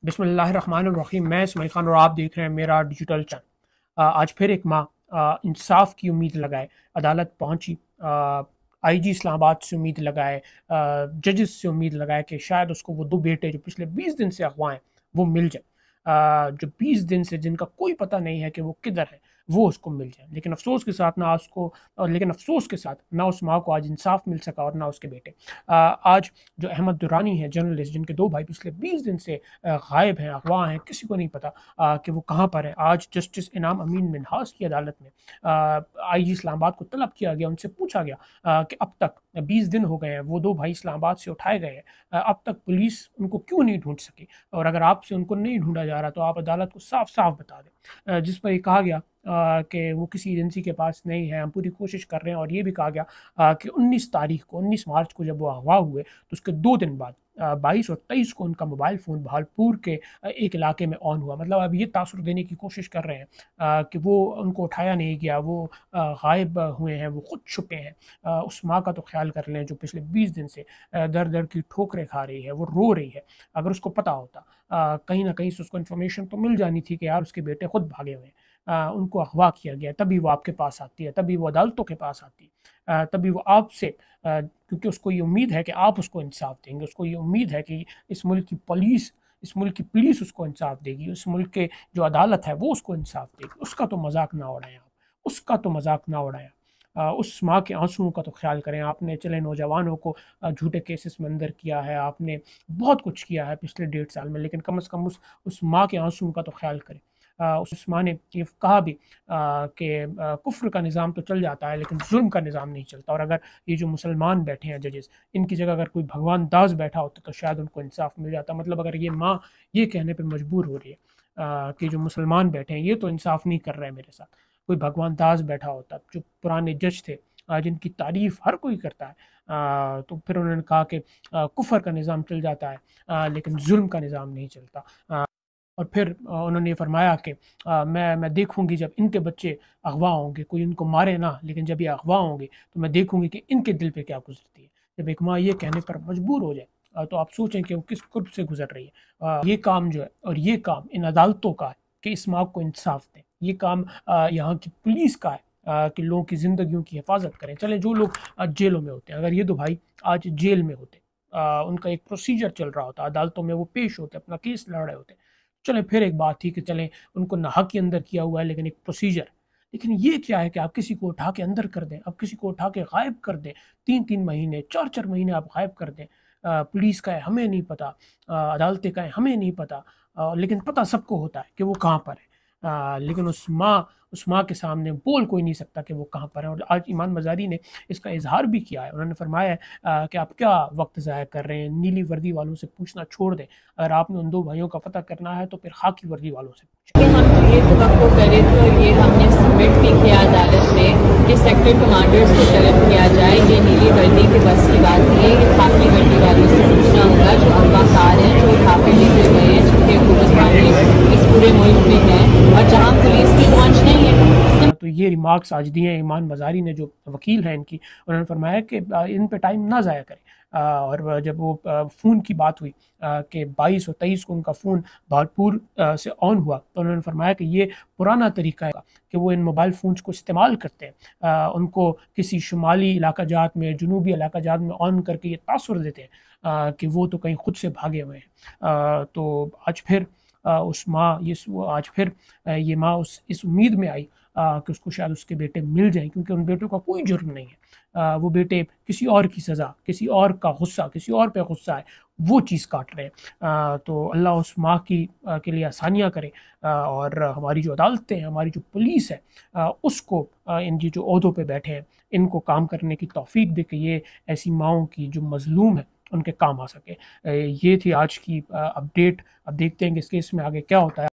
बिस्मिल्लाहिर्रहमानिर्रहीम। मैं इसमाइल खान और आप देख रहे हैं मेरा डिजिटल चैनल। आज फिर एक माँ इंसाफ की उम्मीद लगाए अदालत पहुंची। आईजी इस्लामाबाद से उम्मीद लगाए, जजेस से उम्मीद लगाए कि शायद उसको वो दो बेटे जो पिछले 20 दिन से अगवा हैं वो मिल जाए। जो 20 दिन से जिनका कोई पता नहीं है कि वो किधर है वो उसको मिल जाए। लेकिन अफसोस के साथ ना उसको लेकिन अफसोस के साथ ना उस माँ को आज इंसाफ मिल सका और ना उसके बेटे। आज जो अहमद दुरानी है जर्नलिस्ट, जिनके दो भाई पिछले 20 दिन से गायब हैं, अगवा हैं, किसी को नहीं पता कि वो कहाँ पर है। आज जस्टिस इनाम अमीन मिन्हास की अदालत में आईजी इस्लामाबाद को तलब किया गया, उनसे पूछा गया कि अब तक 20 दिन हो गए हैं, वो दो भाई इस्लामाबाद से उठाए गए हैं, अब तक पुलिस उनको क्यों नहीं ढूंढ सकी, और अगर आपसे उनको नहीं ढूंढा जा रहा तो आप अदालत को साफ साफ बता दें। जिस पर ये कहा गया कि वो किसी एजेंसी के पास नहीं है, हम पूरी कोशिश कर रहे हैं। और ये भी कहा गया कि 19 मार्च को जब वो अगवा हुए तो उसके 2 दिन बाद 22 और 23 को उनका मोबाइल फ़ोन भागलपुर के एक इलाके में ऑन हुआ। मतलब अब ये तासुर देने की कोशिश कर रहे हैं कि वो उनको उठाया नहीं गया, वो गायब हुए हैं, वो खुद छुपे हैं। उस माँ का तो ख्याल कर लें जो पिछले 20 दिन से दर दर की ठोकरें खा रही है, वो रो रही है। अगर उसको पता होता कहीं ना कहीं से उसको इन्फॉर्मेशन तो मिल जानी थी कि यार उसके बेटे खुद भागे हुए हैं, उनको अगवा किया गया, तभी वो आपके पास आती है, तभी वो अदालतों के पास आती है, तभी वो आपसे क्योंकि उसको ये उम्मीद है कि आप उसको इंसाफ देंगे, उसको ये उम्मीद है कि इस मुल्क की पुलिस उसको इंसाफ देगी, उस मुल्क के जो अदालत है वो उसको इंसाफ देगी। उसका तो मजाक ना उड़ाएं आप, उसका तो मजाक ना उड़ाएं। उस माँ के आंसुओं का तो ख्याल करें। आपने चले नौजवानों को झूठे केसेस में अंदर किया है, आपने बहुत कुछ किया है पिछले 1.5 साल में, लेकिन कम से कम उस माँ के आंसुओं का तो ख्याल करें। उस माँ ने ये कहा भी कि कुफ्र का निज़ाम तो चल जाता है लेकिन जुल्म का निज़ाम नहीं चलता। और अगर ये जो मुसलमान बैठे हैं जजेस, इनकी जगह अगर कोई भगवान दास बैठा होता तो शायद उनको इंसाफ मिल जाता। मतलब अगर ये माँ ये कहने पर मजबूर हो रही है कि जो मुसलमान बैठे हैं ये तो इंसाफ नहीं कर रहे हैं मेरे साथ, कोई भगवान दास बैठा होता, जो पुराने जज थे जिनकी तारीफ हर कोई करता है, तो फिर उन्होंने कहा कि कुफर का निज़ाम चल जाता है लेकिन जुल्म का निज़ाम नहीं चलता। और फिर उन्होंने ये फरमाया कि मैं देखूंगी जब इनके बच्चे अगवा होंगे, कोई इनको मारे ना, लेकिन जब ये अगवा होंगे तो मैं देखूंगी कि इनके दिल पे क्या गुजरती है। जब एक माँ ये कहने पर मजबूर हो जाए तो आप सोचें कि वो किस कुर्ब से गुजर रही है। ये काम जो है, और ये काम इन अदालतों का है कि इस माँ को इंसाफ दें। ये काम यहाँ की पुलिस का है कि लोगों की ज़िंदगियों की हिफाजत करें। चलें, जो लोग जेलों में होते हैं, अगर ये दो भाई आज जेल में होते, उनका एक प्रोसीजर चल रहा होता, अदालतों में वो पेश होते, अपना केस लड़ रहे होते, चलें फिर एक बात थी कि चलें उनको नाहक के अंदर किया हुआ है लेकिन एक प्रोसीजर। लेकिन ये क्या है कि आप किसी को उठा के अंदर कर दें, आप किसी को उठा के गायब कर दें, 3-3 महीने 4-4 महीने आप गायब कर दें। पुलिस का है हमें नहीं पता, अदालतें का है हमें नहीं पता, लेकिन पता सबको होता है कि वो कहाँ पर है। लेकिन उस माँ के सामने बोल कोई नहीं सकता कि वो कहाँ पर है। और आज ईमान मज़ारी ने इसका इजहार भी किया है। उन्होंने फरमाया है कि आप क्या वक्त ज़ाया कर रहे हैं, नीली वर्दी वालों से पूछना छोड़ दें। अगर आपने उन दो भाइयों का पता करना है तो फिर खाकी वर्दी वालों से पूछें। कि हम ये तवक्को करे थे और ये हमने सबमिट भी किया अदालत में कि सेक्टर कमांडर्स को तलब किया जाए। ये नीली वर्दी के बस की बात नहीं है, ये खाकी वर्दी वालों से पूछना होगा जो अगवाकार हैं, जो उठा के लेके गए हैं, जिनके गुलस्तानी इस पूरे मुल्क में है और जहाँ पुलिस की पहुँच नहीं है। तो ये रिमार्क्स आज दिए हैं ईमान मज़ारी ने, जो वकील हैं इनकी। उन्होंने फरमाया कि इन पे टाइम ना ज़ाया करें। और जब वो फ़ोन की बात हुई कि 22 और 23 को उनका फ़ोन भागलपुर से ऑन हुआ, तो उन्होंने फरमाया कि ये पुराना तरीका है कि वो इन मोबाइल फ़ोन्स को इस्तेमाल करते हैं, उनको किसी शुमाली इलाका जात में, जनूबी इलाका जात में ऑन करके ये तासुर देते हैं कि वो तो कहीं खुद से भागे हुए हैं। तो आज फिर आज फिर ये माँ इस उम्मीद में आई कि उसको शायद उसके बेटे मिल जाएं, क्योंकि उन बेटों का कोई जुर्म नहीं है। वो बेटे किसी और की सज़ा, किसी और का गुस्सा, किसी और पे गुस्सा है, वो चीज़ काट रहे हैं। तो अल्लाह उस माँ के लिए आसानियाँ करे, और हमारी जो अदालतें हैं, हमारी जो पुलिस है, उसको इन जो ओहदों पे बैठे हैं इनको काम करने की तौफीक दे कि ये ऐसी माँओं की जो मज़लूम है उनके काम आ सके। ये थी आज की अपडेट। अब देखते हैं कि इस केस में आगे क्या होता है।